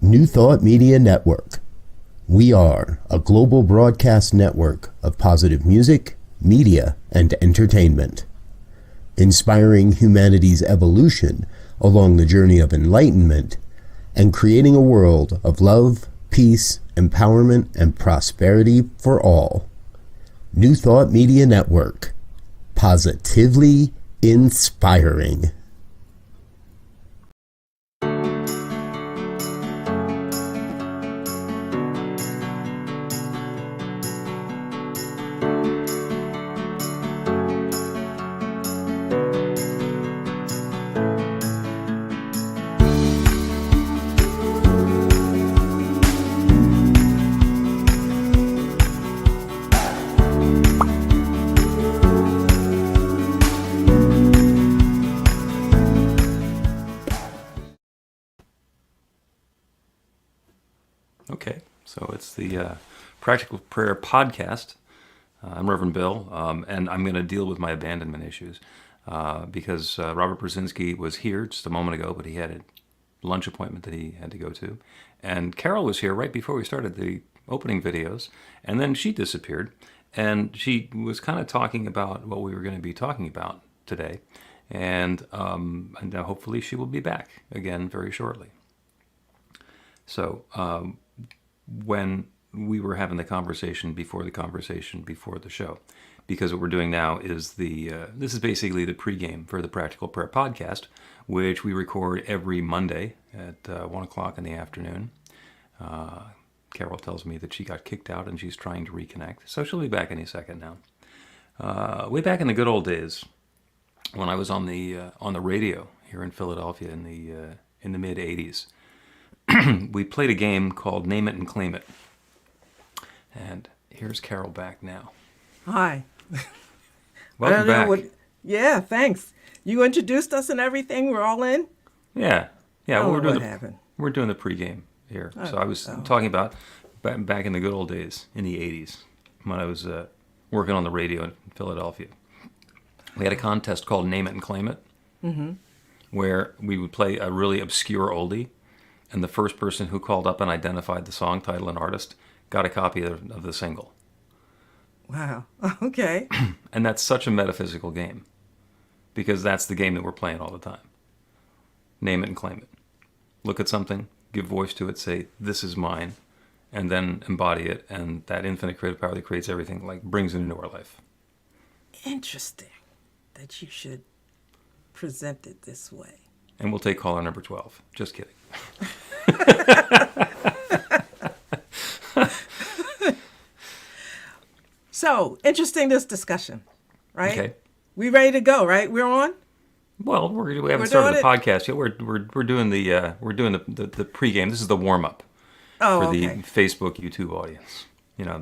New Thought Media Network. We are a global broadcast network of positive music, media, and entertainment, inspiring humanity's evolution along the journey of enlightenment and creating a world of love, peace, empowerment, and prosperity for all. New Thought Media Network. Positively inspiring. Okay, so it's the Practical Prayer Podcast. I'm Reverend Bill, and I'm going to deal with my abandonment issues because Robert Brzezinski was here just a moment ago, but he had a lunch appointment that he had to go to. And Carol was here right before we started the opening videos, and then she disappeared. And she was kind of talking about what we were going to be talking about today. And hopefully she will be back again very shortly. So when we were having the conversation before the show, because what we're doing now is this is basically the pregame for the Practical Prayer Podcast, which we record every Monday at 1 o'clock in the afternoon. Carol tells me that she got kicked out and she's trying to reconnect, so she'll be back any second now. Way back in the good old days, when I was on the radio here in Philadelphia in the mid '80s. We played a game called Name It and Claim It. And here's Carol back now. Hi. Welcome back. Yeah, thanks. You introduced us and everything. We're all in? Yeah. Oh, Well, happened? We're doing the pregame here. So I was talking about back in the good old days, in the 80s, when I was working on the radio in Philadelphia. We had a contest called Name It and Claim It, where we would play a really obscure oldie. And the first person who called up and identified the song title and artist got a copy of the single. Wow. Okay. And that's such a metaphysical game, because that's the game that we're playing all the time. Name it and claim it. Look at something, give voice to it, say, this is mine, and then embody it, and that infinite creative power that creates everything brings it into our life. Interesting that you should present it this way. And we'll take caller number 12. Just kidding. So, interesting, this discussion, right? Okay. We ready to go, right? We're on? Well, we haven't started the podcast yet. We're doing the pregame. This is the warm up for the Facebook, YouTube audience.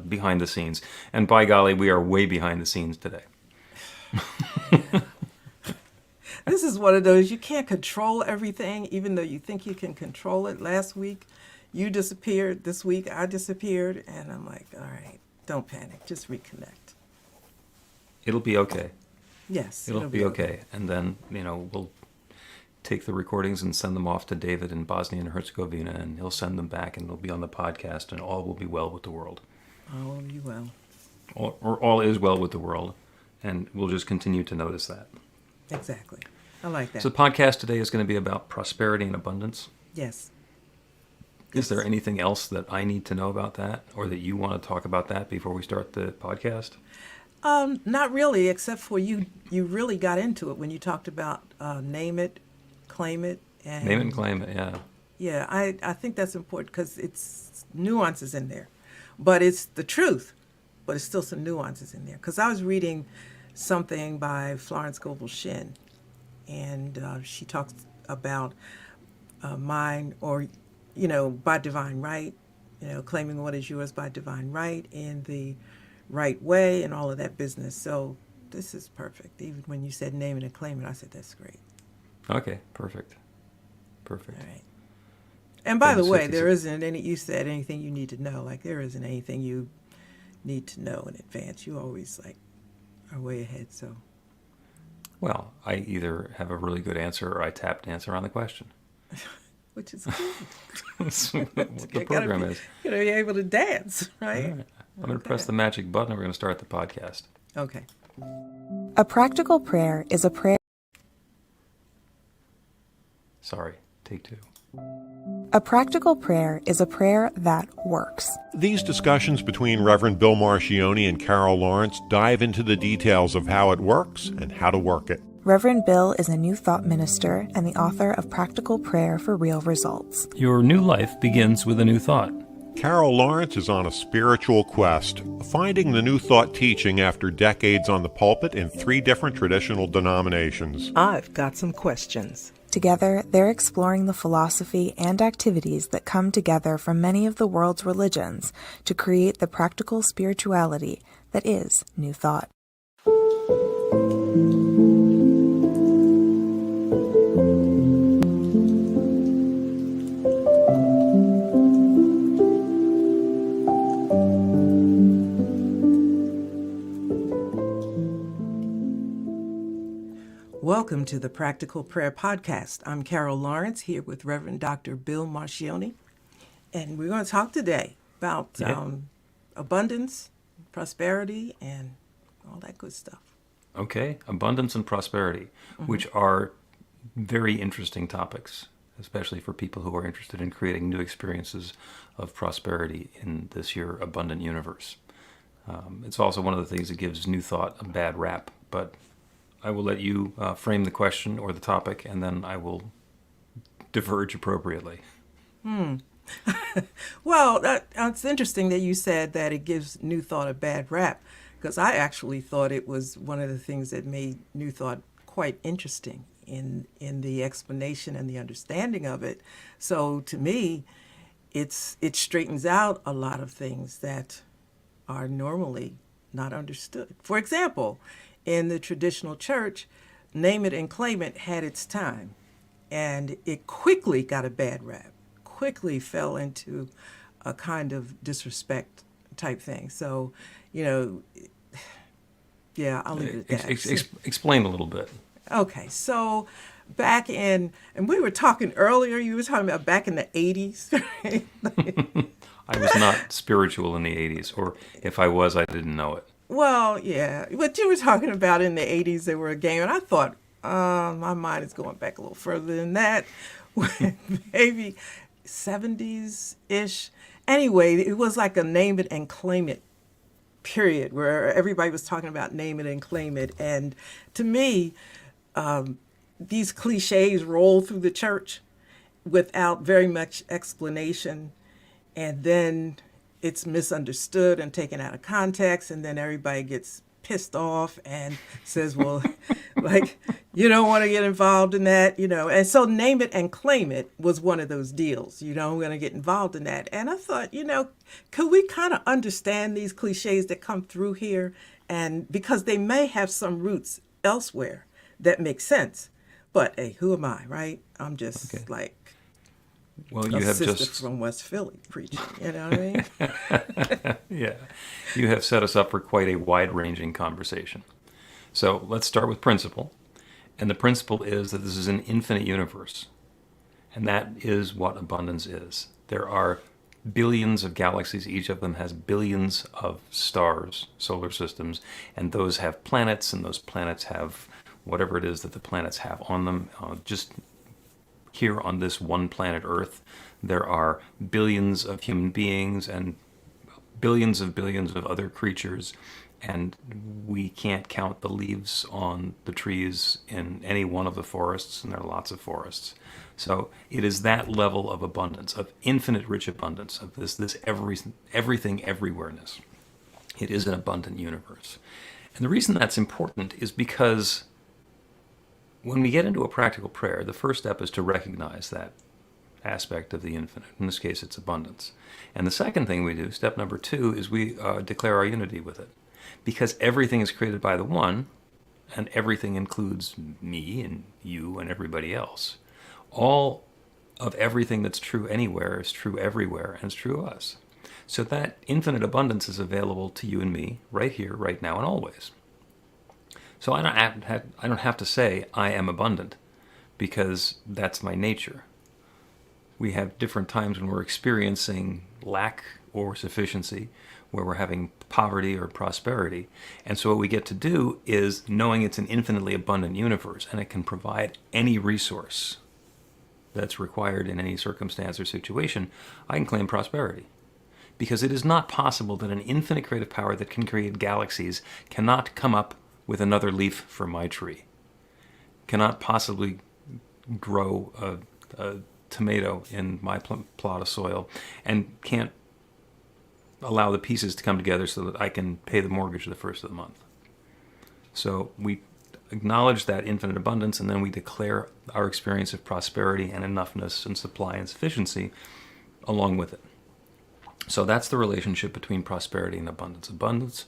Behind the scenes. And by golly, we are way behind the scenes today. This is one of those, you can't control everything, even though you think you can control it. Last week, you disappeared. This week, I disappeared. And I'm like, all right, don't panic. Just reconnect. It'll be okay. Yes. It'll be okay. And then, we'll take the recordings and send them off to David in Bosnia and Herzegovina, and he'll send them back, and they'll be on the podcast, and all will be well with the world. All will be well. All is well with the world, and we'll just continue to notice that. Exactly. I like that. So the podcast today is going to be about prosperity and abundance. Yes. Is there anything else that I need to know about that, or that you want to talk about that before we start the podcast? Not really, except for you really got into it when you talked about name it, claim it. And Name it and claim it, yeah. Yeah, I think that's important because it's nuances in there. But it's the truth, but it's still some nuances in there. Because I was reading something by Florence Scovel Shinn, and she talks about mine, or, by divine right, claiming what is yours by divine right in the right way and all of that business. So this is perfect. Even when you said name it and claim it, I said, that's great. Okay, perfect. All right. And by the way, 66. there isn't you said anything you need to know. There isn't anything you need to know in advance. You always are way ahead, so. Well, I either have a really good answer or I tap dance around the question. which is good. That's what the program is. You know, you're able to dance, All right? right. I'm going to press the magic button and we're going to start the podcast. Okay. A practical prayer is a prayer. Sorry, take two. A practical prayer is a prayer that works. These discussions between Reverend Bill Marchioni and Carol Lawrence dive into the details of how it works and how to work it. Reverend Bill is a New Thought minister and the author of Practical Prayer for Real Results. Your new life begins with a new thought. Carol Lawrence is on a spiritual quest, finding the New Thought teaching after decades on the pulpit in 3 different traditional denominations. I've got some questions. Together, they're exploring the philosophy and activities that come together from many of the world's religions to create the practical spirituality that is New Thought. Welcome to the Practical Prayer Podcast. I'm Carol Lawrence here with Reverend Dr. Bill Marchioni, and we're going to talk today about abundance, prosperity, and all that good stuff. Okay, abundance and prosperity, which are very interesting topics, especially for people who are interested in creating new experiences of prosperity in this here abundant universe. It's also one of the things that gives New Thought a bad rap, but I will let you frame the question or the topic, and then I will diverge appropriately. Well, it's interesting that you said that it gives New Thought a bad rap, because I actually thought it was one of the things that made New Thought quite interesting in the explanation and the understanding of it. So to me, it straightens out a lot of things that are normally not understood. For example, in the traditional church, name it and claim it had its time, and it quickly got a bad rap, quickly fell into a kind of disrespect type thing. So, yeah, I'll leave it at that. Explain a little bit. Okay, so back in, and we were talking earlier, you were talking about back in the 80s, right? I was not spiritual in the 80s, or if I was, I didn't know it. Well, yeah, but you were talking about in the 80s there were a game, and I thought, my mind is going back a little further than that, maybe 70s-ish. Anyway, it was like a name it and claim it period, where everybody was talking about name it and claim it. And to me, these cliches roll through the church without very much explanation, and then it's misunderstood and taken out of context, and then everybody gets pissed off and says, well, like, you don't want to get involved in that, And so name it and claim it was one of those deals, I'm going to get involved in that. And I thought, could we kind of understand these cliches that come through here? And because they may have some roots elsewhere that make sense. But, hey, who am I, right? I'm just Well, a you have sister just from West Philly preaching, you know what I mean? Yeah, you have set us up for quite a wide-ranging conversation. So let's start with principle. And the principle is that this is an infinite universe. And that is what abundance is. There are billions of galaxies. Each of them has billions of stars, solar systems, and those have planets, and those planets have whatever it is that the planets have on them. Just here on this one planet Earth, there are billions of human beings and billions of other creatures, and we can't count the leaves on the trees in any one of the forests, and there are lots of forests. So it is that level of abundance, of infinite rich abundance, of this everything everywhereness. It is an abundant universe. And the reason that's important is because when we get into a practical prayer, the first step is to recognize that aspect of the infinite. In this case, it's abundance. And the second thing we do, step number 2, is we declare our unity with it. Because everything is created by the one, and everything includes me and you and everybody else. All of everything that's true anywhere is true everywhere, and it's true of us. So that infinite abundance is available to you and me right here, right now, and always. So I don't have to say I am abundant, because that's my nature. We have different times when we're experiencing lack or sufficiency, where we're having poverty or prosperity. And so what we get to do is, knowing it's an infinitely abundant universe and it can provide any resource that's required in any circumstance or situation, I can claim prosperity. Because it is not possible that an infinite creative power that can create galaxies cannot come up with another leaf for my tree, cannot possibly grow a tomato in my plot of soil, and can't allow the pieces to come together so that I can pay the mortgage the first of the month. So we acknowledge that infinite abundance, and then we declare our experience of prosperity and enoughness and supply and sufficiency along with it. So that's the relationship between prosperity and abundance. Abundance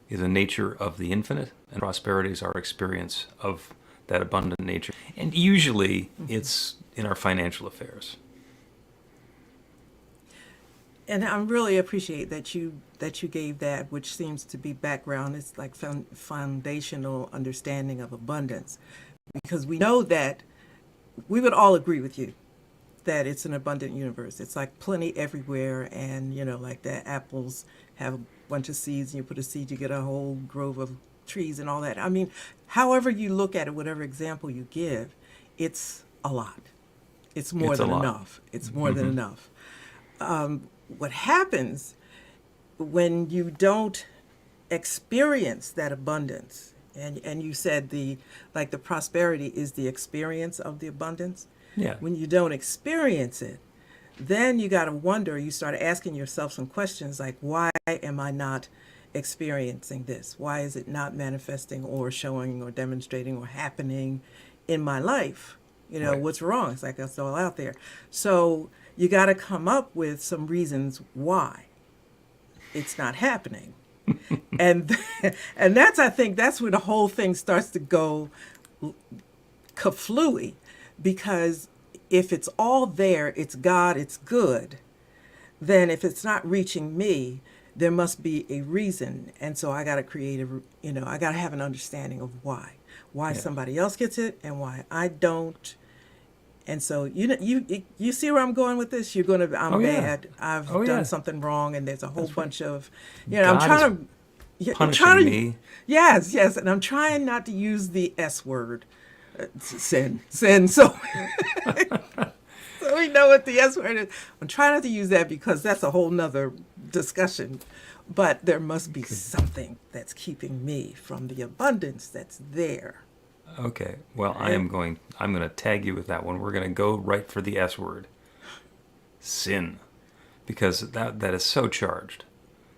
is a nature of the infinite, and prosperity is our experience of that abundant nature. And usually it's in our financial affairs. And I really appreciate that you gave that, which seems to be background. It's like foundational understanding of abundance, because we know that we would all agree with you that it's an abundant universe. It's like plenty everywhere, and like the apples have a bunch of seeds, and you put a seed, you get a whole grove of trees and all that. I mean, however you look at it, whatever example you give, it's a lot. It's more than enough. It's more than enough. What happens when you don't experience that abundance, and you said the prosperity is the experience of the abundance. Yeah. When you don't experience it, then you got to wonder, you start asking yourself some questions like, why am I not experiencing this? Why is it not manifesting or showing or demonstrating or happening in my life? Right. What's wrong? It's like that's all out there. So you got to come up with some reasons why it's not happening. and I think that's where the whole thing starts to go kaflooey, because if it's all there, it's God, it's good, then if it's not reaching me, there must be a reason. And so I got to create I got to have an understanding of why somebody else gets it and why I don't. And so you see where I'm going with this? I'm bad. I've done something wrong, and there's a whole bunch of, I'm trying to punishing me. Yes, and I'm trying not to use the S word, sin. So we know what the S word is. I'm trying not to use that because that's a whole nother discussion. But there must be something that's keeping me from the abundance that's there. Okay. Well, I'm going to tag you with that one. We're going to go right for the S word. Sin. Because that is so charged.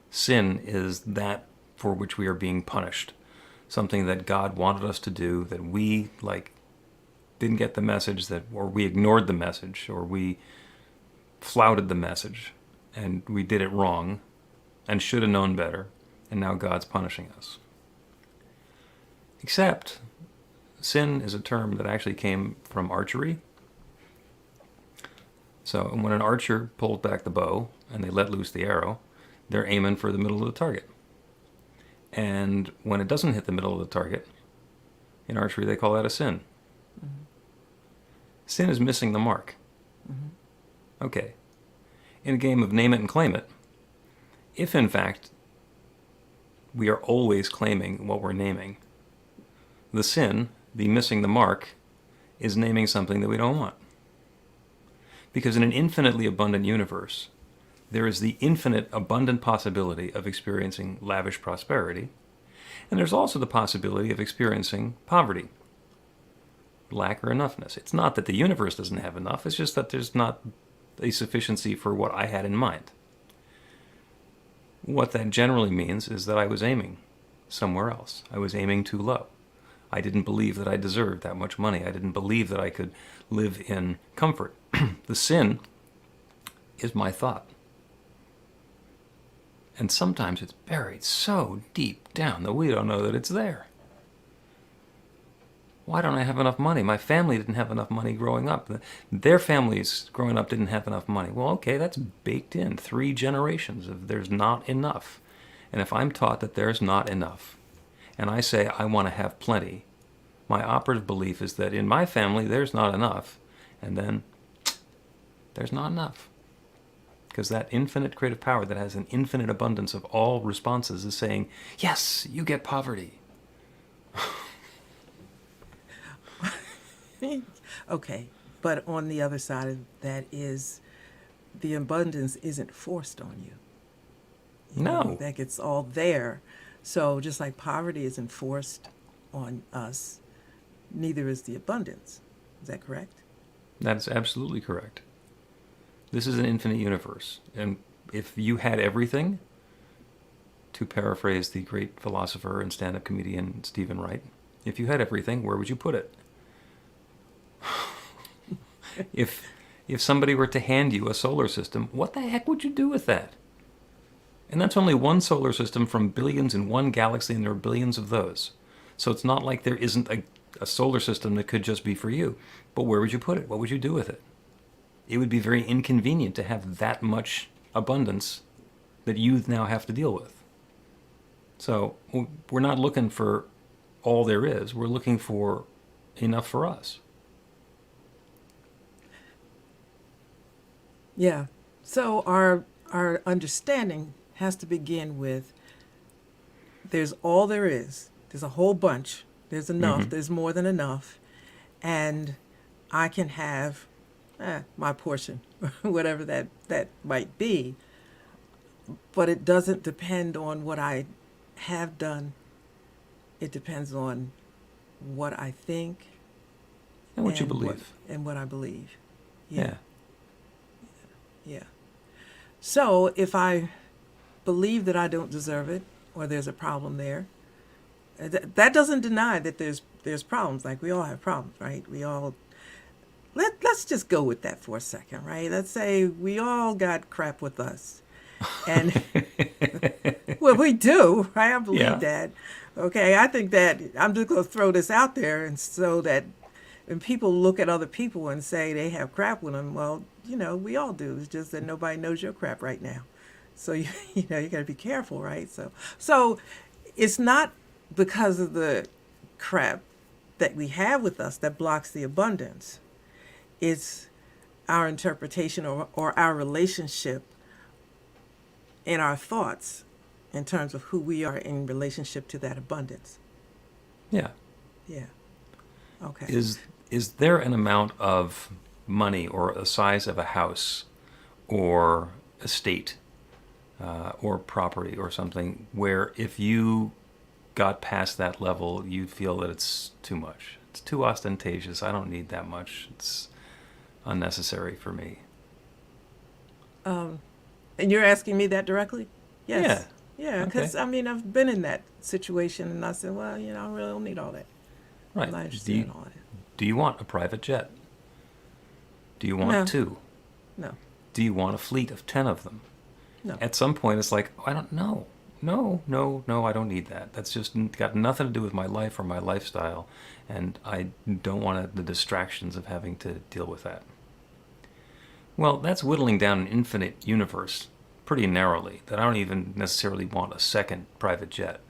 Sin is that for which we are being punished. Something that God wanted us to do that we didn't get the message, or we ignored the message, or we flouted the message, and we did it wrong and should have known better, and now God's punishing us. Except sin is a term that actually came from archery. So when an archer pulls back the bow and they let loose the arrow, they're aiming for the middle of the target. And when it doesn't hit the middle of the target, in archery they call that a sin. Mm-hmm. Sin is missing the mark. Mm-hmm. Okay. In a game of name it and claim it, if in fact we are always claiming what we're naming, the sin, the missing the mark, is naming something that we don't want. Because in an infinitely abundant universe, there is the infinite abundant possibility of experiencing lavish prosperity, and there's also the possibility of experiencing poverty, lack or enoughness. It's not that the universe doesn't have enough, it's just that there's not a sufficiency for what I had in mind. What that generally means is that I was aiming somewhere else. I was aiming too low. I didn't believe that I deserved that much money. I didn't believe that I could live in comfort. The sin is my thought. And sometimes it's buried so deep down that we don't know that it's there. Why don't I have enough money? My family didn't have enough money growing up. Their families growing up didn't have enough money. Well, okay, that's baked in 3 generations of there's not enough. And if I'm taught that there's not enough, and I say I want to have plenty, my operative belief is that in my family there's not enough, and then There's not enough. Because that infinite creative power that has an infinite abundance of all responses is saying, yes, you get poverty. Okay, but on the other side of that is the abundance isn't forced on you. No. Like it's all there. So just like poverty isn't forced on us, neither is the abundance. Is that correct? That's absolutely correct. This is an infinite universe. And if you had everything, to paraphrase the great philosopher and stand-up comedian Stephen Wright, if you had everything, where would you put it? If somebody were to hand you a solar system, what the heck would you do with that? And that's only one solar system from billions in one galaxy, and there are billions of those. So it's not like there isn't a solar system that could just be for you. But where would you put it? What would you do with it? It would be very inconvenient to have that much abundance that you now have to deal with. So we're not looking for all there is. We're looking for enough for us. Yeah. So our understanding has to begin with there's all there is. There's a whole bunch. There's enough. Mm-hmm. There's more than enough. And I can have my portion, whatever that might be. But it doesn't depend on what I have done. It depends on what I think. And what you believe. And what I believe. Yeah. Yeah. So if I believe that I don't deserve it, or there's a problem there, that doesn't deny that there's problems. Like we all have problems, right? We all let's just go with that for a second, right? Let's say we all got crap with us, and well, we do, right? I believe that. Okay, I think that I'm just going to throw this out there, and so that when people look at other people and say they have crap with them, well, we all do. It's just that nobody knows your crap right now. So, you got to be careful, right? So it's not because of the crap that we have with us that blocks the abundance. It's our interpretation or our relationship and our thoughts in terms of who we are in relationship to that abundance. Yeah. Yeah. Okay. Is there an amount of money or a size of a house or estate or property or something where if you got past that level, you feel that it's too much? It's too ostentatious. I don't need that much. It's unnecessary for me. And you're asking me that directly? Yes. Yeah, because, Okay. I've been in that situation, and I said, well, I really don't need all that. Right. I'm not interested in all that. Do you want a private jet? Do you want No. 2? No. Do you want a fleet of 10 of them? No. At some point, it's like, I don't know. No, I don't need that. That's just got nothing to do with my life or my lifestyle, and I don't want the distractions of having to deal with that. Well, that's whittling down an infinite universe pretty narrowly, that I don't even necessarily want a second private jet.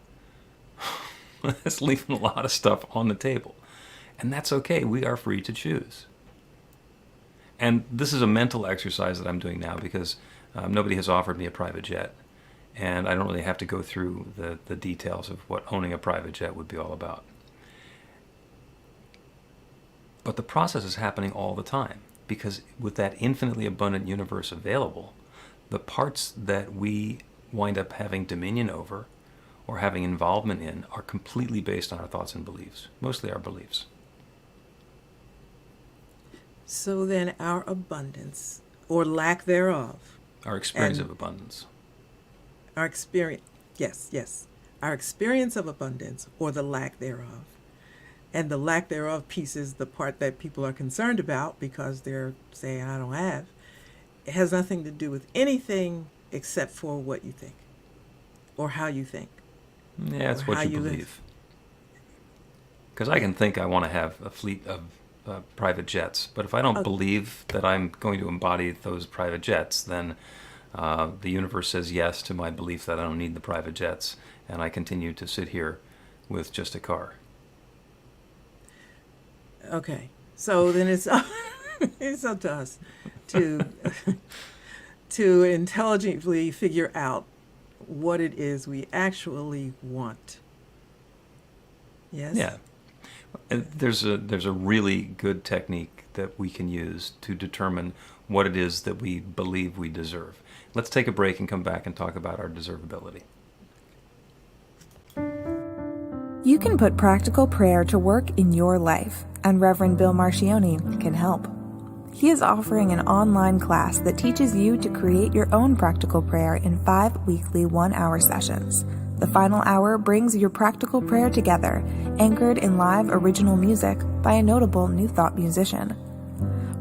That's leaving a lot of stuff on the table. And that's okay. We are free to choose. And this is a mental exercise that I'm doing now because nobody has offered me a private jet. And I don't really have to go through the details of what owning a private jet would be all about. But the process is happening all the time because with that infinitely abundant universe available, the parts that we wind up having dominion over or having involvement in are completely based on our thoughts and beliefs, mostly our beliefs. So then our abundance, or lack thereof, Our experience And- of abundance. our experience, yes, our experience of abundance, or the lack thereof. And the lack thereof piece is the part that people are concerned about because they're saying, I don't have. It has nothing to do with anything except for what you think or how you think. Yeah, it's Or what how you you live. believe. Because I can think I want to have a fleet of private jets, but if I don't Okay. believe that I'm going to embody those private jets, then the universe says yes to my belief that I don't need the private jets, and I continue to sit here with just a car. Okay, so then it's it's up to us to to intelligently figure out what it is we actually want. Yes? Yeah. And there's a really good technique that we can use to determine what it is that we believe we deserve. Let's take a break and come back and talk about our deservability. You can put practical prayer to work in your life, and Reverend Bill Marcioni can help. He is offering an online class that teaches you to create your own practical prayer in 5 weekly 1-hour sessions. The final hour brings your practical prayer together, anchored in live original music by a notable New Thought musician.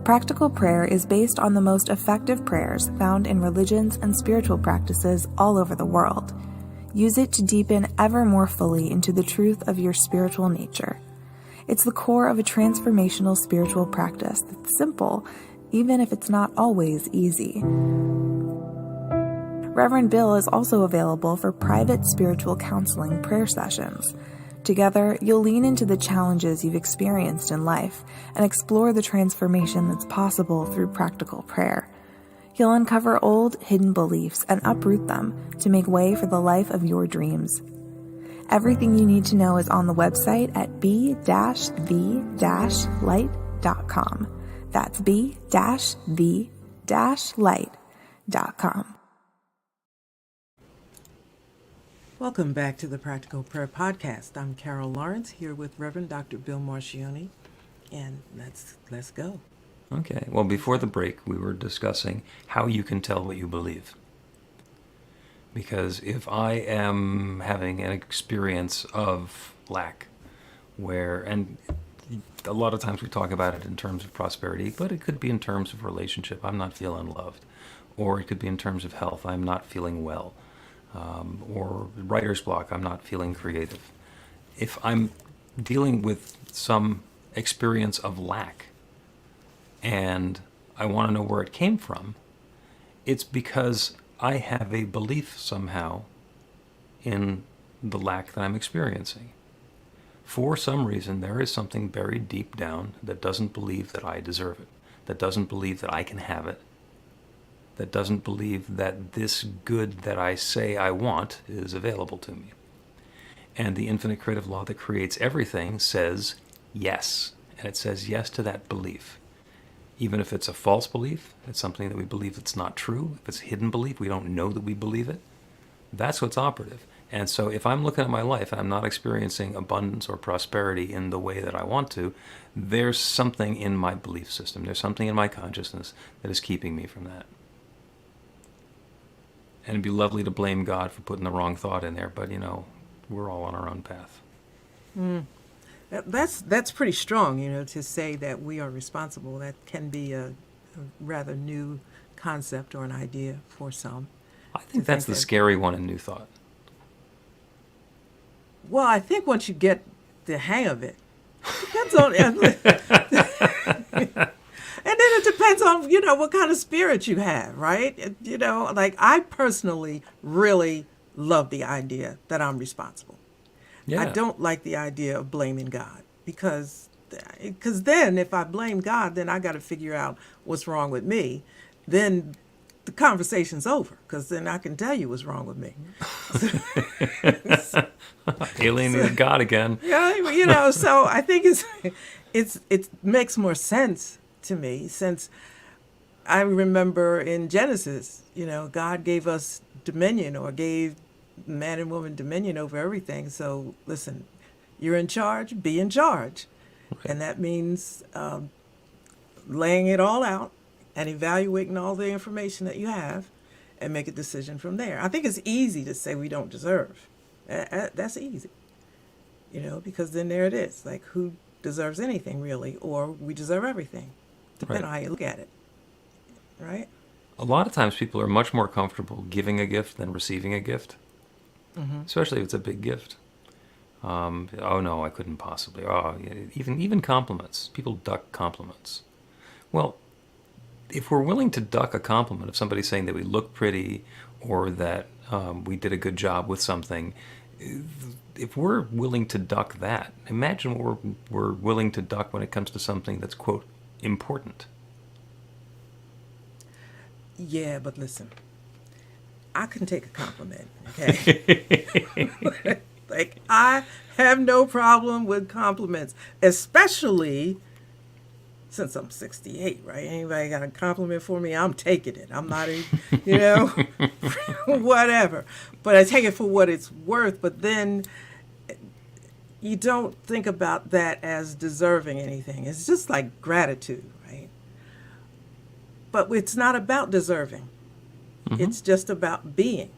Practical prayer is based on the most effective prayers found in religions and spiritual practices all over the world. Use it to deepen ever more fully into the truth of your spiritual nature. It's the core of a transformational spiritual practice that's simple, even if it's not always easy. Reverend Bill is also available for private spiritual counseling prayer sessions. Together, you'll lean into the challenges you've experienced in life and explore the transformation that's possible through practical prayer. You'll uncover old, hidden beliefs and uproot them to make way for the life of your dreams. Everything you need to know is on the website at b-the-light.com. That's b-the-light.com. Welcome back to the Practical Prayer Podcast. I'm Carol Lawrence here with Reverend Dr. Bill Marcioni, and let's go. Okay. Well, before the break, we were discussing how you can tell what you believe. Because if I am having an experience of lack, and a lot of times we talk about it in terms of prosperity, but it could be in terms of relationship. I'm not feeling loved. Or it could be in terms of health. I'm not feeling well. Or writer's block. I'm not feeling creative. If I'm dealing with some experience of lack, and I want to know where it came from, it's because I have a belief somehow in the lack that I'm experiencing. For some reason, there is something buried deep down that doesn't believe that I deserve it, that doesn't believe that I can have it, that doesn't believe that this good that I say I want is available to me. And the infinite creative law that creates everything says yes, and it says yes to that belief. Even if it's a false belief, it's something that we believe that's not true. If it's a hidden belief, we don't know that we believe it. That's what's operative. And so if I'm looking at my life and I'm not experiencing abundance or prosperity in the way that I want to, there's something in my belief system. There's something in my consciousness that is keeping me from that. And it'd be lovely to blame God for putting the wrong thought in there, but we're all on our own path. That's pretty strong, to say that we are responsible. That can be a rather new concept or an idea for some. I think that's the scary one in New Thought. Well, I think once you get the hang of it, depends on, and then it depends on, what kind of spirit you have, right? Like I personally really love the idea that I'm responsible. Yeah. I don't like the idea of blaming God because then if I blame God, then I got to figure out what's wrong with me. Then the conversation's over because then I can tell you what's wrong with me. Alienated God again. Yeah, so I think it makes more sense to me since I remember in Genesis, God gave us dominion or gave man and woman dominion over everything. So listen, you're in charge, be in charge. Right. And that means laying it all out and evaluating all the information that you have and make a decision from there. I think it's easy to say we don't deserve. That's easy, because then there it is. Like who deserves anything really, or we deserve everything, depending on how you look at it, right? A lot of times people are much more comfortable giving a gift than receiving a gift. Mm-hmm. Especially if it's a big gift. Oh no, I couldn't possibly. Oh, yeah, even compliments. People duck compliments. Well, if we're willing to duck a compliment of somebody saying that we look pretty or that we did a good job with something, if we're willing to duck that, imagine what we're willing to duck when it comes to something that's, quote, important. Yeah, but listen, I can take a compliment, okay? Like, I have no problem with compliments, especially since I'm 68, right? Anybody got a compliment for me, I'm taking it. I'm not, whatever. But I take it for what it's worth. But then you don't think about that as deserving anything. It's just like gratitude, right? But it's not about deserving. It's just about being.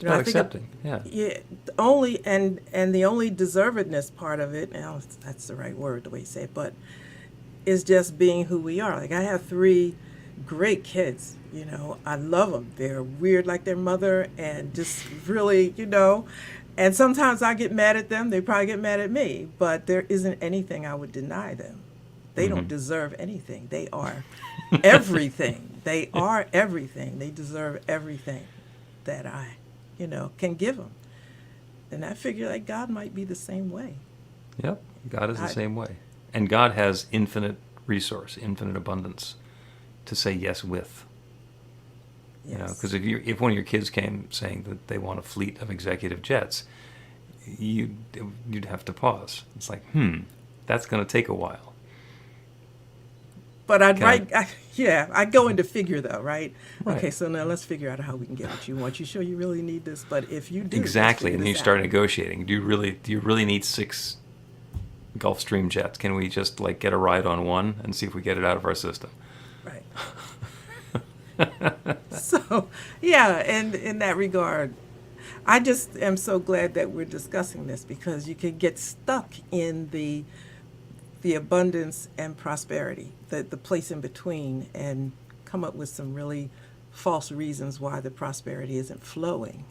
About accepting, yeah. The only and the only deservedness part of it, now that's the right word, the way you say it, but is just being who we are. Like, I have 3 great kids, I love them. They're weird like their mother and just really, and sometimes I get mad at them. They probably get mad at me, but there isn't anything I would deny them. They don't deserve anything. They are everything. They are everything. They deserve everything that I, can give them. And I figure like God might be the same way. Yep, God is the same way. And God has infinite resource, infinite abundance to say yes with. Yes. Because if one of your kids came saying that they want a fleet of executive jets, you'd have to pause. It's like, that's going to take a while. But I go into figure though, right? Okay, so now let's figure out how we can get what you want. You sure you really need this? But if you do, exactly, and then you start negotiating. Do you really need 6 Gulfstream jets? Can we just get a ride on one and see if we get it out of our system? Right. So, yeah, and in that regard, I just am so glad that we're discussing this, because you can get stuck in the abundance and prosperity, the place in between, and come up with some really false reasons why the prosperity isn't flowing.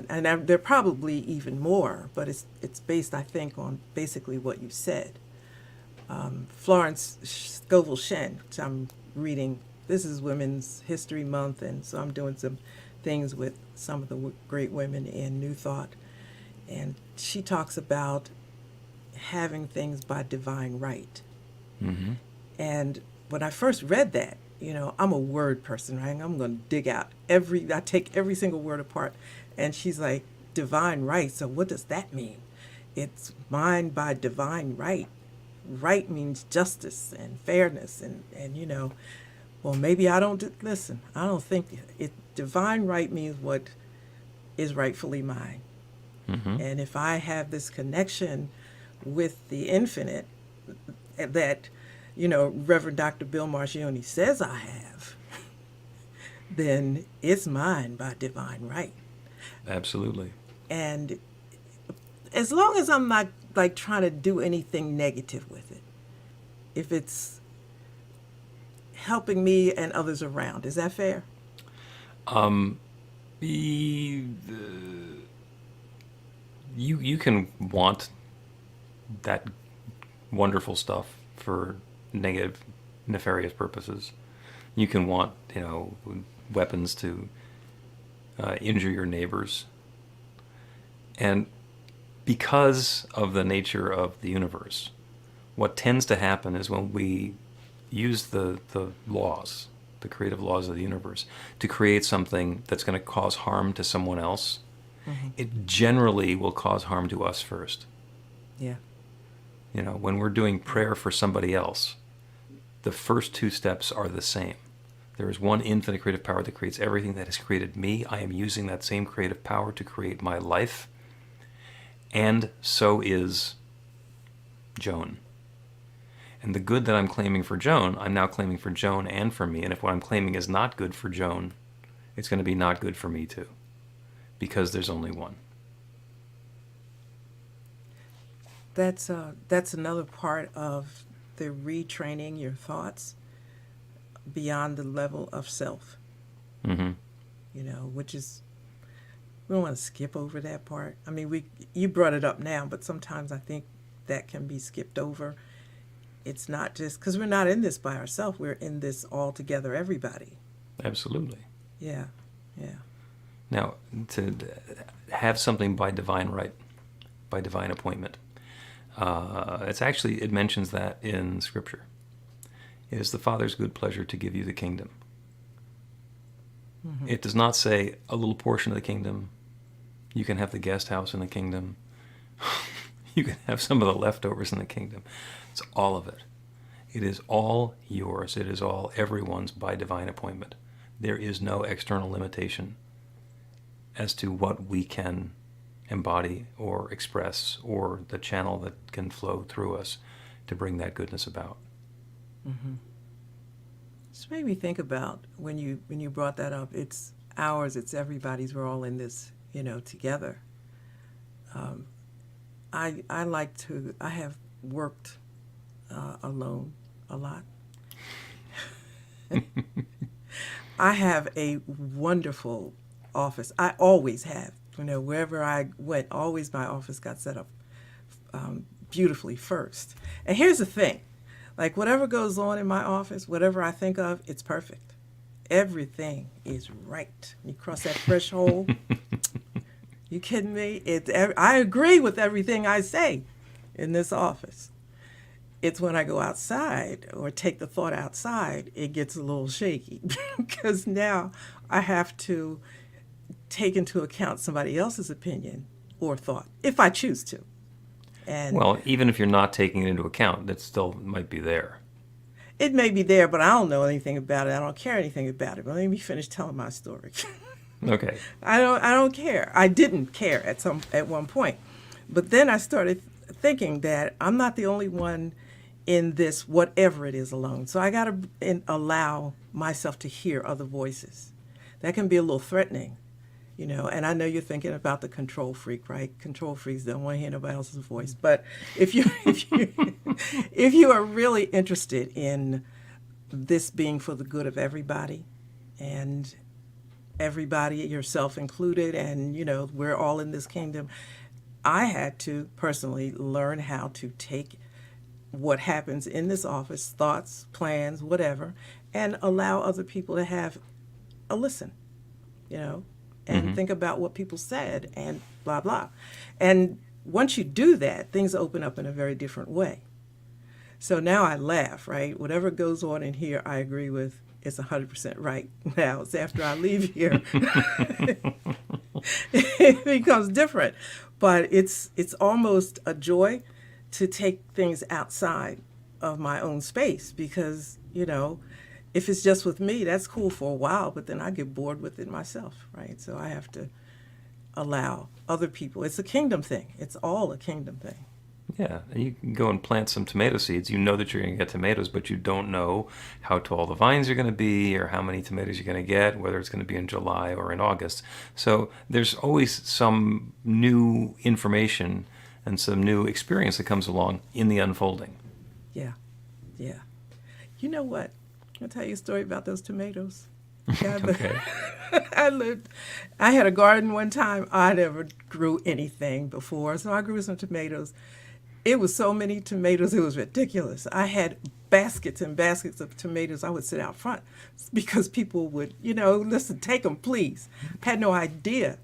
And there are probably even more, but it's based, I think, on basically what you said. Florence Scovel Shen, which I'm reading. This is Women's History Month, and so I'm doing some things with some of the great women in New Thought. And she talks about having things by divine right. And when I first read that, I'm a word person, right? I'm going to dig out I take every single word apart. And she's like, divine right. So what does that mean? It's mine by divine right. Right means justice and fairness. And well, maybe I don't, listen, I don't think divine right means what is rightfully mine. And if I have this connection with the infinite that, Reverend Dr. Bill Marcioni says I have, then it's mine by divine right. Absolutely. And as long as I'm not trying to do anything negative with it, if it's helping me and others around, is that fair? You can want that wonderful stuff for negative, nefarious purposes. You can want, weapons to injure your neighbors. And because of the nature of the universe, what tends to happen is when we use the laws, the creative laws of the universe, to create something that's going to cause harm to someone else, it generally will cause harm to us first. Yeah. When we're doing prayer for somebody else, the first 2 steps are the same. There is one infinite creative power that creates everything that has created me. I am using that same creative power to create my life. And so is Joan. And the good that I'm claiming for Joan, I'm now claiming for Joan and for me. And if what I'm claiming is not good for Joan, it's going to be not good for me too. Because there's only one. That's another part of the retraining your thoughts beyond the level of self. Which is, we don't want to skip over that part. I mean, you brought it up now, but sometimes I think that can be skipped over. It's not just, because we're not in this by ourselves, we're in this all together, everybody. Absolutely. Yeah. Now, to have something by divine right, by divine appointment, it mentions that in Scripture. It is the Father's good pleasure to give you the kingdom. It does not say a little portion of the kingdom. You can have the guest house in the kingdom. You can have some of the leftovers in the kingdom. It's all of it. It is all yours. It is all everyone's by divine appointment. There is no external limitation as to what we can embody or express, or the channel that can flow through us to bring that goodness about. This made me think about when you brought that up. It's ours. It's everybody's. We're all in this, together. I have worked alone a lot. I have a wonderful office. I always have. Wherever I went, always my office got set up beautifully first. And here's the thing. Like, whatever goes on in my office, whatever I think of, it's perfect. Everything is right. You cross that threshold. You kidding me? I agree with everything I say in this office. It's when I go outside or take the thought outside, it gets a little shaky because now I have to take into account somebody else's opinion or thought, if I choose to. And well, even if you're not taking it into account, that still might be there. It may be there, but I don't know anything about it. I don't care anything about it. But let me finish telling my story. Okay. I don't care. I didn't care at one point. But then I started thinking that I'm not the only one in this, whatever it is, alone. So I got to allow myself to hear other voices. That can be a little threatening, and I know you're thinking about the control freak, right? Control freaks don't want to hear nobody else's voice. But if you are really interested in this being for the good of everybody, and everybody, yourself included, and we're all in this kingdom, I had to personally learn how to take what happens in this office, thoughts, plans, whatever, and allow other people to have a listen, and think about what people said and blah, blah. And once you do that, things open up in a very different way. So now I laugh, right? Whatever goes on in here, I agree with. It's 100% right. Now, it's after I leave here, it becomes different. But it's almost a joy to take things outside of my own space because, if it's just with me, that's cool for a while, but then I get bored with it myself, right? So I have to allow other people. It's a kingdom thing. It's all a kingdom thing. Yeah, and you can go and plant some tomato seeds. You know that you're going to get tomatoes, but you don't know how tall the vines are going to be or how many tomatoes you're going to get, whether it's going to be in July or in August. So there's always some new information and some new experience that comes along in the unfolding. Yeah. You know what? I'll tell you a story about those tomatoes. Okay. I had a garden one time. I never grew anything before, so I grew some tomatoes. It was so many tomatoes, it was ridiculous. I had baskets and baskets of tomatoes. I would sit out front because people would, listen, take them, please. I had no idea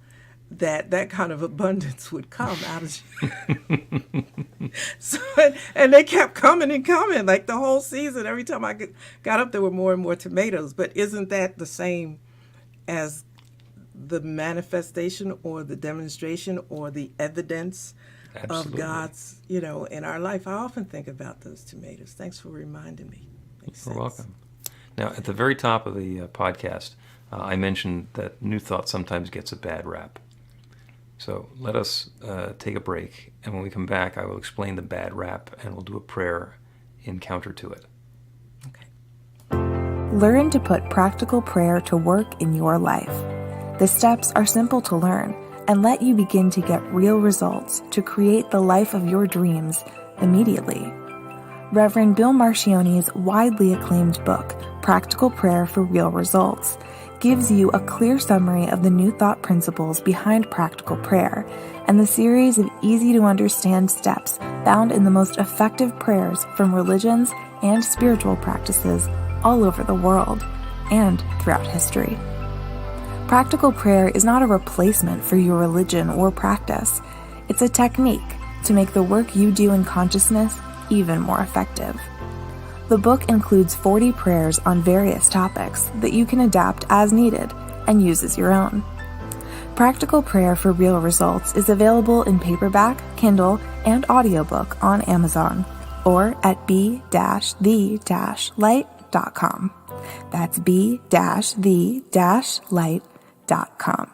that kind of abundance would come out of so, and they kept coming and coming, like the whole season. Every time I got up, there were more and more tomatoes. But isn't that the same as the manifestation or the demonstration or the evidence Absolutely. of God's, in our life? I often think about those tomatoes. Thanks for reminding me. You're welcome. Now, at the very top of the podcast, I mentioned that New Thought sometimes gets a bad rap. So let us take a break, and when we come back, I will explain the bad rap, and we'll do a prayer in counter to it. Okay. Learn to put practical prayer to work in your life. The steps are simple to learn and let you begin to get real results to create the life of your dreams immediately. Reverend Bill Marcioni's widely acclaimed book, Practical Prayer for Real Results, gives you a clear summary of the New Thought principles behind practical prayer and the series of easy-to-understand steps found in the most effective prayers from religions and spiritual practices all over the world and throughout history. Practical prayer is not a replacement for your religion or practice. It's a technique to make the work you do in consciousness even more effective. The book includes 40 prayers on various topics that you can adapt as needed and use as your own. Practical Prayer for Real Results is available in paperback, Kindle, and audiobook on Amazon or at b-the-light.com. That's b-the-light.com.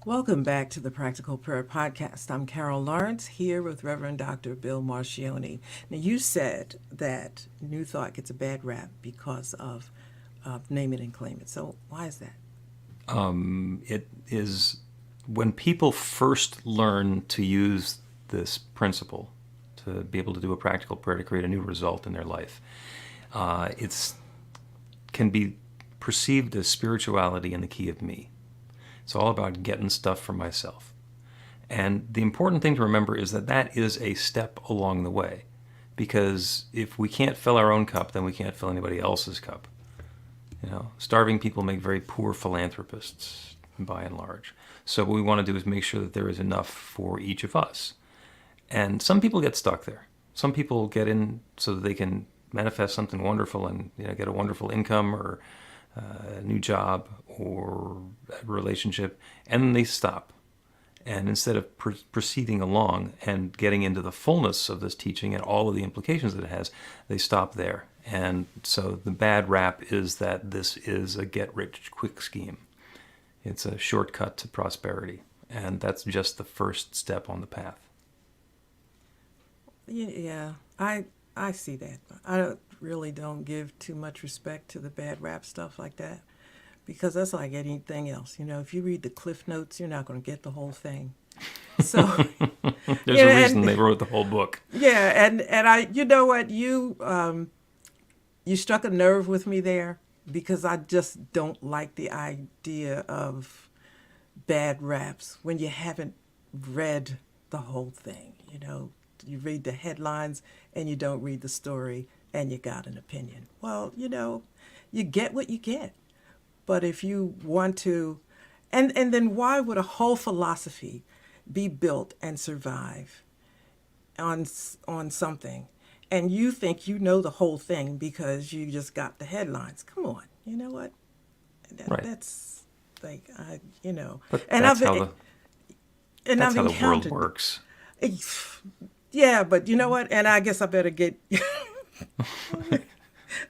Welcome back to the Practical Prayer Podcast. I'm Carol Lawrence here with Reverend Dr. Bill Marcioni. Now, you said that New Thought gets a bad rap because of name it and claim it. So why is that? It is when people first learn to use this principle to be able to do a practical prayer to create a new result in their life. It can be perceived as spirituality in the key of me. It's all about getting stuff for myself. And the important thing to remember is that that is a step along the way. Because if we can't fill our own cup, then we can't fill anybody else's cup. You know, starving people make very poor philanthropists, by and large. So what we want to do is make sure that there is enough for each of us. And some people get stuck there. Some people get in so that they can manifest something wonderful and, you know, get a wonderful income or a new job or a relationship, and then they stop. And instead of proceeding along and getting into the fullness of this teaching and all of the implications that it has, they stop there. And so the bad rap is that this is a get-rich-quick scheme. It's a shortcut to prosperity, and that's just the first step on the path. Yeah, I see that. I really don't give too much respect to the bad rap stuff like that, because that's like anything else. You know, if you read the Cliff Notes, you're not going to get the whole thing. So there's a reason they wrote the whole book. Yeah, and I, you know what, you struck a nerve with me there, because I just don't like the idea of bad raps when you haven't read the whole thing. You know, you read the headlines and you don't read the story and you got an opinion. Well, you know, you get what you get. But if you want to, and then why would a whole philosophy be built and survive on something, and you think you know the whole thing because you just got the headlines? Come on, you know what? Right. That's like, you know. But and that's how the world works. Yeah, but you know what? And I guess I better get.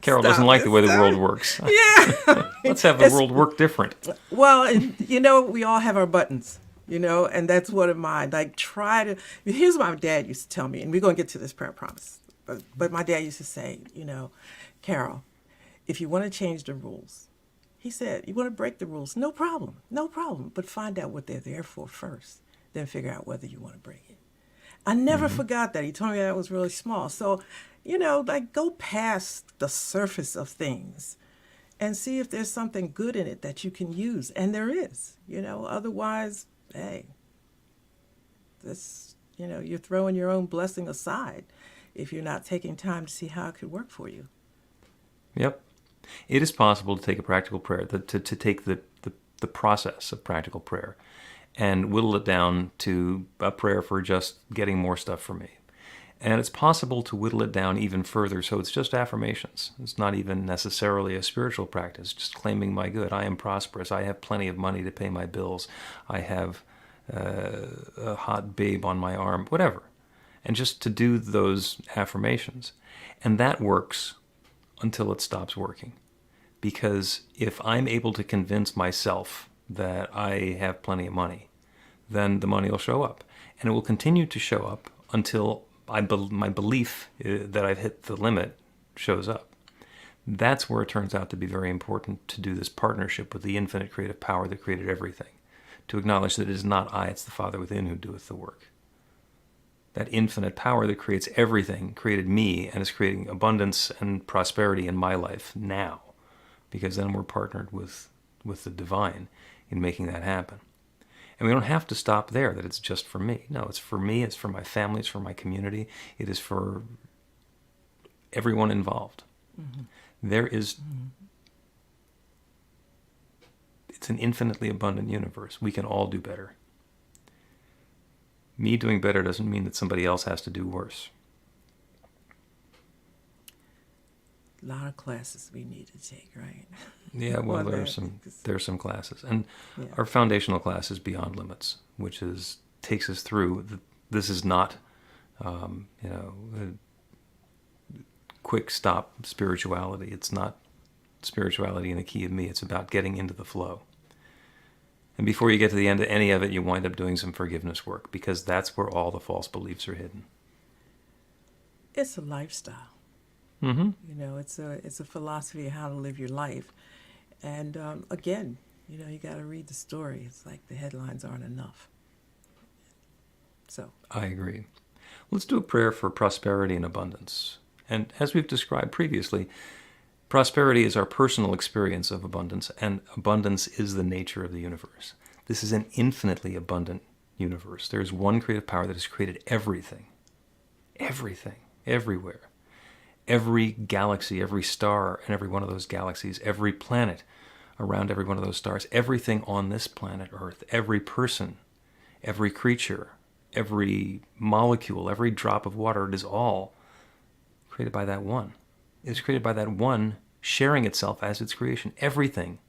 Carol doesn't like the way the world works. Yeah. Let's have the world work different. Well, and, you know, we all have our buttons, you know, and that's one of mine. Like, here's what my dad used to tell me, and we're going to get to this prayer promise. But my dad used to say, you know, Carol, if you want to change the rules, he said, you want to break the rules, no problem, but find out what they're there for first, then figure out whether you want to break it. I never forgot that. He told me that I was really small. So, you know, like, go past the surface of things and see if there's something good in it that you can use. And there is, you know, otherwise, hey, this, you know, you're throwing your own blessing aside if you're not taking time to see how it could work for you. Yep. It is possible to take a practical prayer, to take the process of practical prayer and whittle it down to a prayer for just getting more stuff for me. And it's possible to whittle it down even further, so it's just affirmations. It's not even necessarily a spiritual practice, just claiming my good. I am prosperous. I have plenty of money to pay my bills. I have a hot babe on my arm, whatever. And just to do those affirmations. And that works until it stops working. Because if I'm able to convince myself that I have plenty of money, then the money will show up. And it will continue to show up until my belief that I've hit the limit shows up. That's where it turns out to be very important to do this partnership with the infinite creative power that created everything. To acknowledge that it is not I, it's the Father within who doeth the work. That infinite power that creates everything created me and is creating abundance and prosperity in my life now. Because then we're partnered with the divine in making that happen. And we don't have to stop there, that it's just for me. No, it's for me, it's for my family, it's for my community. It is for everyone involved. Mm-hmm. There is, it's an infinitely abundant universe. We can all do better. Me doing better doesn't mean that somebody else has to do worse. A lot of classes we need to take, right? Yeah, well, On there are that. some classes, and Yeah. our foundational class is Beyond Limits, which takes us through. This is not, a quick stop spirituality. It's not spirituality in the key of me. It's about getting into the flow. And before you get to the end of any of it, you wind up doing some forgiveness work, because that's where all the false beliefs are hidden. It's a lifestyle. Mm-hmm. You know, it's a philosophy of how to live your life. And again, you know, you got to read the story. It's like the headlines aren't enough. So I agree. Let's do a prayer for prosperity and abundance. And as we've described previously, prosperity is our personal experience of abundance, and abundance is the nature of the universe. This is an infinitely abundant universe. There is one creative power that has created everything, everywhere. Every galaxy, every star in every one of those galaxies, every planet around every one of those stars, everything on this planet Earth, every person, every creature, every molecule, every drop of water, it is all created by that one. It is created by that one sharing itself as its creation. Everything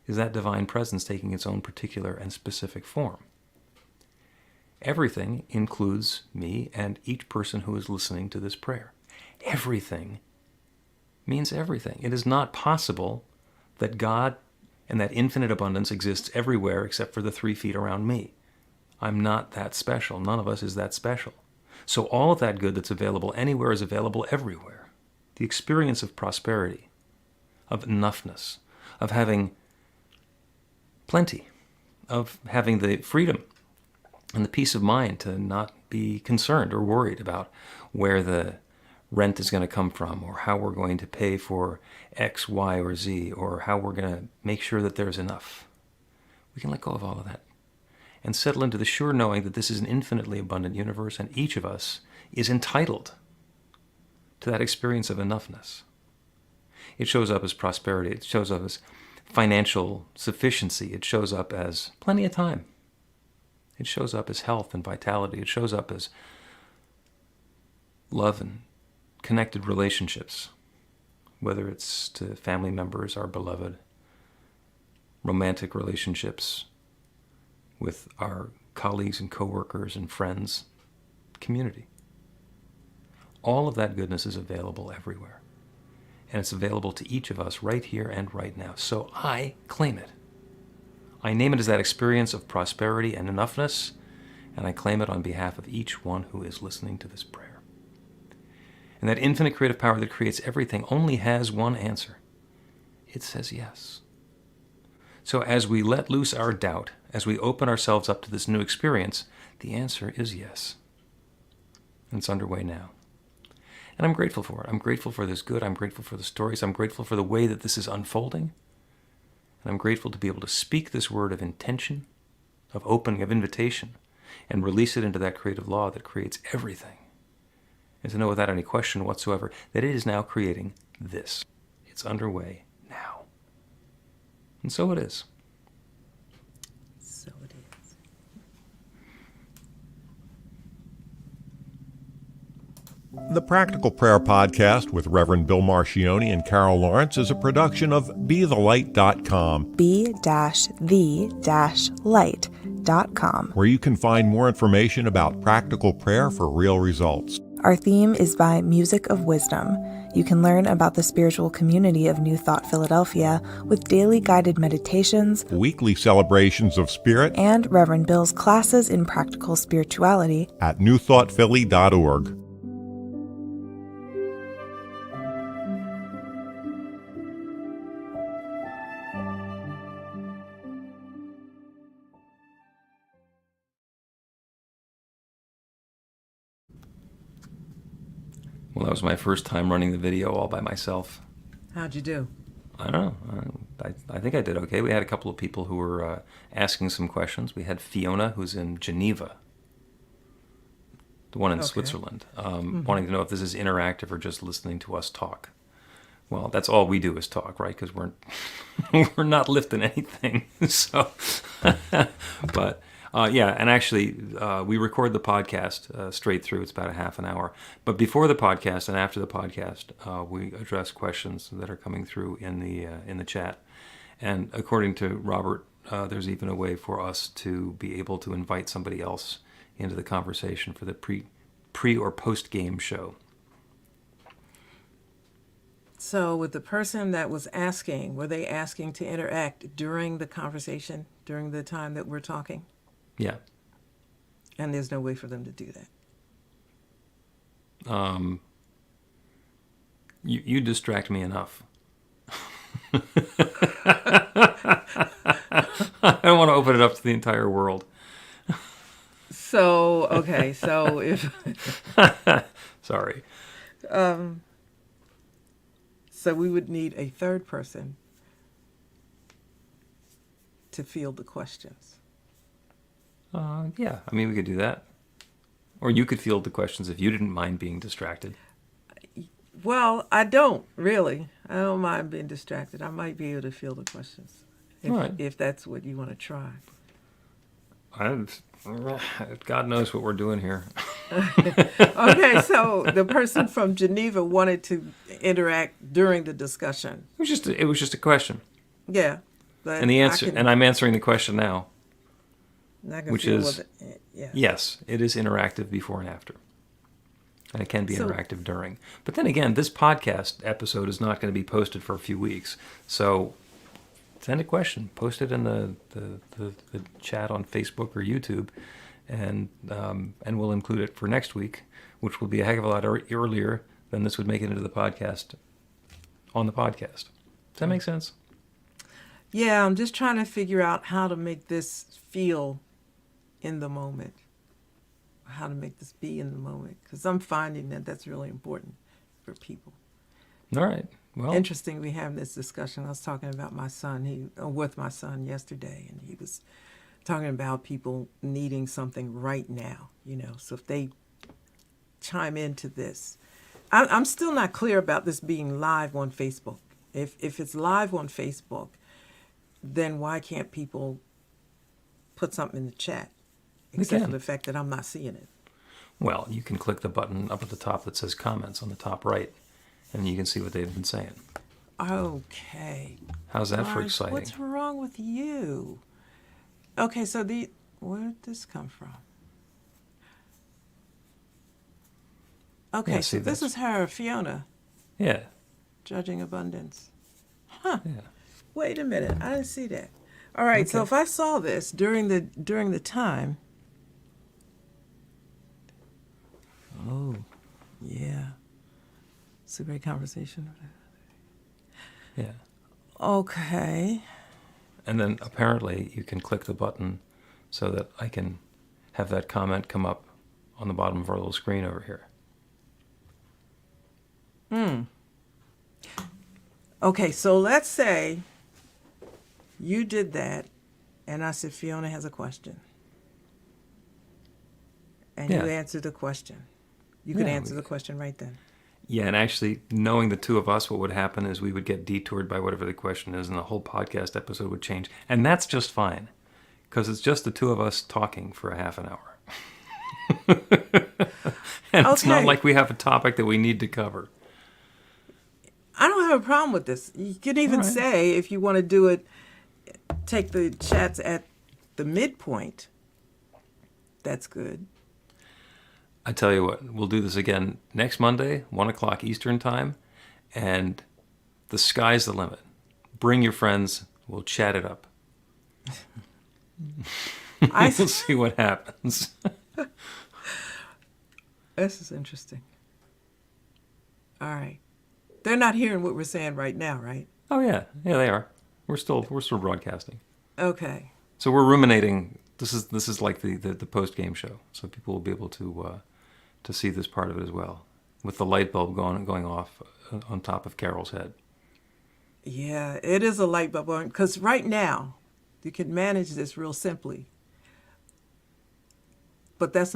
is that divine presence taking its own particular and specific form. Everything includes me and each person who is listening to this prayer. Everything means everything. It is not possible that God and that infinite abundance exists everywhere except for the 3 feet around me. I'm not that special. None of us is that special. So all of that good that's available anywhere is available everywhere. The experience of prosperity, of enoughness, of having plenty, of having the freedom and the peace of mind to not be concerned or worried about where the rent is going to come from, or how we're going to pay for X, Y, or Z, or how we're going to make sure that there's enough. We can let go of all of that and settle into the sure knowing that this is an infinitely abundant universe, and each of us is entitled to that experience of enoughness. It shows up as prosperity. It shows up as financial sufficiency. It shows up as plenty of time. It shows up as health and vitality. It shows up as love and connected relationships, whether it's to family members, our beloved, romantic relationships with our colleagues and coworkers and friends, community. All of that goodness is available everywhere. And it's available to each of us right here and right now. So I claim it. I name it as that experience of prosperity and enoughness, and I claim it on behalf of each one who is listening to this prayer. And that infinite creative power that creates everything only has one answer. It says yes. So as we let loose our doubt, as we open ourselves up to this new experience, the answer is yes. And it's underway now. And I'm grateful for it. I'm grateful for this good. I'm grateful for the stories. I'm grateful for the way that this is unfolding. And I'm grateful to be able to speak this word of intention, of opening, of invitation, and release it into that creative law that creates everything. And to know without any question whatsoever that it is now creating this. It's underway now. And so it is. So it is. The Practical Prayer Podcast with Reverend Bill Marchioni and Carol Lawrence is a production of BeTheLight.com, be-the-light.com, where you can find more information about practical prayer for real results. Our theme is by Music of Wisdom. You can learn about the spiritual community of New Thought Philadelphia with daily guided meditations, Weekly celebrations of spirit, and Reverend Bill's classes in practical spirituality at newthoughtphilly.org. Well, that was my first time running the video all by myself. How'd you do? I don't know. I think I did okay. We had a couple of people who were asking some questions. We had Fiona, who's in Geneva, the one in Switzerland, wanting to know if this is interactive or just listening to us talk. Well, that's all we do is talk, right? Because we're not lifting anything. So, but Yeah, and actually, we record the podcast straight through. It's about a half an hour. But before the podcast and after the podcast, we address questions that are coming through in the chat. And according to Robert, there's even a way for us to be able to invite somebody else into the conversation for the pre or post game show. So with the person that was asking, were they asking to interact during the conversation, during the time that we're talking? Yeah. And there's no way for them to do that. You distract me enough. I don't want to open it up to the entire world. So, okay, so if... Sorry. So we would need a third person to field the questions. Yeah, I mean, we could do that. Or you could field the questions if you didn't mind being distracted. Well, I don't, really. I don't mind being distracted. I might be able to field the questions if that's what you want to try. God knows what we're doing here. Okay, so the person from Geneva wanted to interact during the discussion. It was just a question. Yeah. But And the answer, and I'm answering the question now, I can which feel is, yeah. yes, it is interactive before and after. And it can be interactive during. But then again, this podcast episode is not going to be posted for a few weeks. So send a question, post it in the chat on Facebook or YouTube, and we'll include it for next week, which will be a heck of a lot earlier than this would make it into the podcast on the podcast. Does that make sense? Yeah, I'm just trying to figure out how to make this feel in the moment, how to make this be in the moment, because I'm finding that that's really important for people. All right. Well, interesting we have this discussion. I was talking about my son, with my son yesterday, and he was talking about people needing something right now, so if they chime into this. I'm still not clear about this being live on Facebook. If it's live on Facebook, then why can't people put something in the chat, except for the fact that I'm not seeing it? Well, you can click the button up at the top that says comments on the top right, and you can see what they've been saying. Okay. How's that for exciting? What's wrong with you? Okay, so where did this come from? Okay, Yeah, so this is her, Fiona. Yeah. Judging abundance. Huh. Yeah. Wait a minute, I didn't see that. All right, Okay. so if I saw this during the time. Oh, yeah. It's a great conversation. Yeah. Okay. And then apparently you can click the button so that I can have that comment come up on the bottom of our little screen over here. Okay, so let's say you did that, and I said, Fiona has a question. And you answered the question. You could answer the question right then. Yeah, and actually, knowing the two of us, what would happen is we would get detoured by whatever the question is, and the whole podcast episode would change. And that's just fine, because it's just the two of us talking for a half an hour. And it's not like we have a topic that we need to cover. I don't have a problem with this. You can even say, if you want to do it, take the chats at the midpoint. That's good. I tell you what, we'll do this again next Monday, 1 o'clock Eastern time, and the sky's the limit. Bring your friends. We'll chat it up. We'll see what happens. This is interesting. All right. They're not hearing what we're saying right now, right? Oh, yeah. Yeah, they are. We're still broadcasting. Okay. So we're ruminating. This is like the post-game show, so people will be able to see this part of it as well, with the light bulb going off on top of Carol's head. Yeah, it is a light bulb on, because right now you can manage this real simply, but that's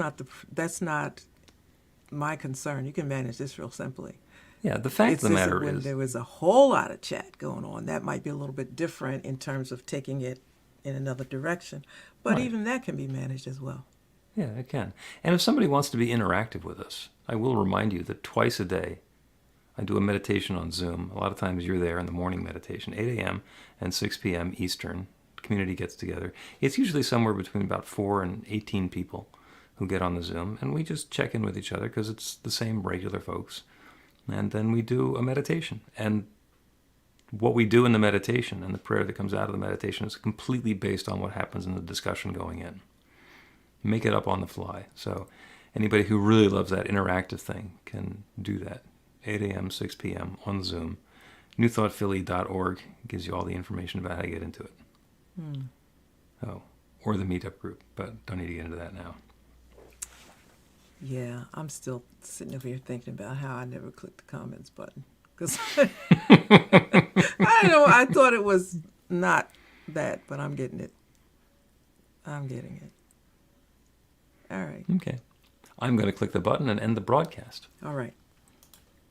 not my concern. You can manage this real simply. Yeah, the fact of the matter when is, there was a whole lot of chat going on, that might be a little bit different in terms of taking it in another direction. But Right. even that can be managed as well. Yeah, it can. And if somebody wants to be interactive with us, I will remind you that twice a day I do a meditation on Zoom. A lot of times you're there in the morning meditation, 8 a.m. and 6 p.m. Eastern. Community gets together. It's usually somewhere between about 4 and 18 people who get on the Zoom, and we just check in with each other because it's the same regular folks. And then we do a meditation. And what we do in the meditation and the prayer that comes out of the meditation is completely based on what happens in the discussion going in. Make it up on the fly. So anybody who really loves that interactive thing can do that. 8 a.m., 6 p.m. on Zoom. newthoughtphilly.org gives you all the information about how to get into it. Oh, or the meetup group, but don't need to get into that now. Yeah, I'm still sitting over here thinking about how I never clicked the comments button. Because I thought it was not that, but I'm getting it. I'm getting it. All right. Okay. I'm going to click the button and end the broadcast. All right.